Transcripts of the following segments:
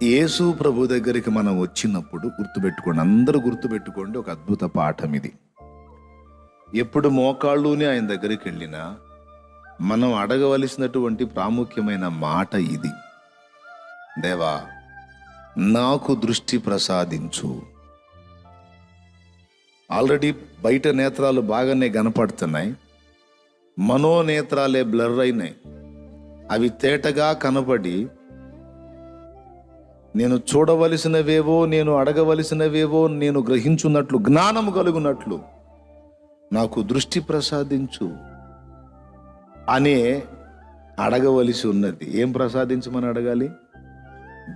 యేసు ప్రభు దగ్గరికి మనం వచ్చినప్పుడు గుర్తుపెట్టుకోండి, అందరూ గుర్తుపెట్టుకోండి, ఒక అద్భుత పాఠం ఇది. ఎప్పుడు మోకాళ్ళుని ఆయన దగ్గరికి వెళ్ళినా మనం అడగవలసినటువంటి ప్రాముఖ్యమైన మాట ఇది: దేవా, నాకు దృష్టి ప్రసాదించు. ఆల్రెడీ బయట నేత్రాలు బాగానే కనపడుతున్నాయి, మనోనేత్రాలే బ్లర్ అయినాయి. అవి తేటగా కనబడి నేను చూడవలసినవేవో, నేను అడగవలసినవేవో నేను గ్రహించున్నట్లు, జ్ఞానము కలుగునట్లు నాకు దృష్టి ప్రసాదించు అనే అడగవలసి ఉన్నది. ఏం ప్రసాదించమని అడగాలి?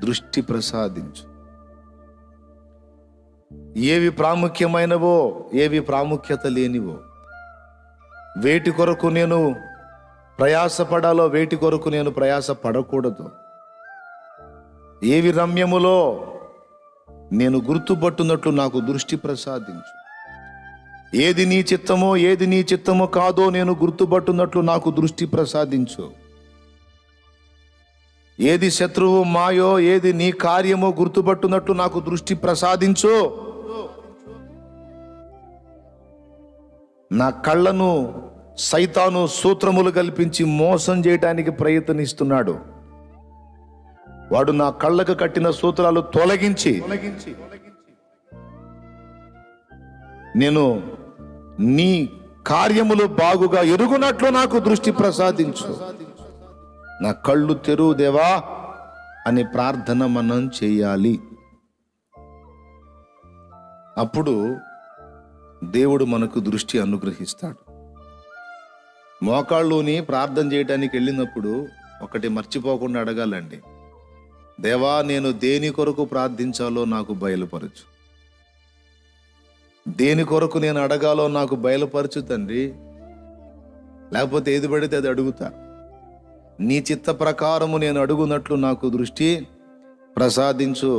దృష్టి ప్రసాదించు. ఏవి ప్రాముఖ్యమైనవో, ఏవి ప్రాముఖ్యత లేనివో, వేటి కొరకు నేను ప్రయాసపడాలో, వేటి కొరకు నేను ప్రయాస పడకూడదు, ఏవి రమ్యములో నేను గుర్తుపట్టున్నట్లు నాకు దృష్టి ప్రసాదించు. ఏది నీ చిత్తమో, ఏది నీ చిత్తమో కాదో నేను గుర్తుపట్టున్నట్లు నాకు దృష్టి ప్రసాదించు. ఏది శత్రువు మాయో, ఏది నీ కార్యమో గుర్తుపట్టున్నట్లు నాకు దృష్టి ప్రసాదించు. నా కళ్ళను సైతాను సూత్రములు కల్పించి మోసం చేయడానికి ప్రయత్నిస్తున్నాడు. వాడు నా కళ్ళకు కట్టిన సూత్రాలు తొలగించి నేను నీ కార్యములు బాగుగా ఎరుగునట్లు నాకు దృష్టి ప్రసాదించు. నా కళ్ళు తెరువు దేవా అనే ప్రార్థన మనం చేయాలి. అప్పుడు దేవుడు మనకు దృష్టి అనుగ్రహిస్తాడు. మోకాళ్ళుని ప్రార్థన చేయడానికి వెళ్ళినప్పుడు ఒకటి మర్చిపోకుండా అడగాలండి: దేవా, నేను దేని కొరకు ప్రార్థించాలో నాకు బయలుపరచు. దేని కొరకు నేను అడగాలో నాకు బయలుపరచు తండ్రి. లేకపోతే ఏది పడితే అది అడుగుతా. నీ చిత్త ప్రకారము నేను అడుగునట్లు నాకు దృష్టి ప్రసాదించు.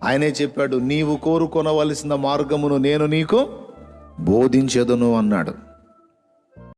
ఆయనే చెప్పాడు, నీవు కోరుకొనవలసిన మార్గమును నేను నీకు బోధించెదను అన్నాడు.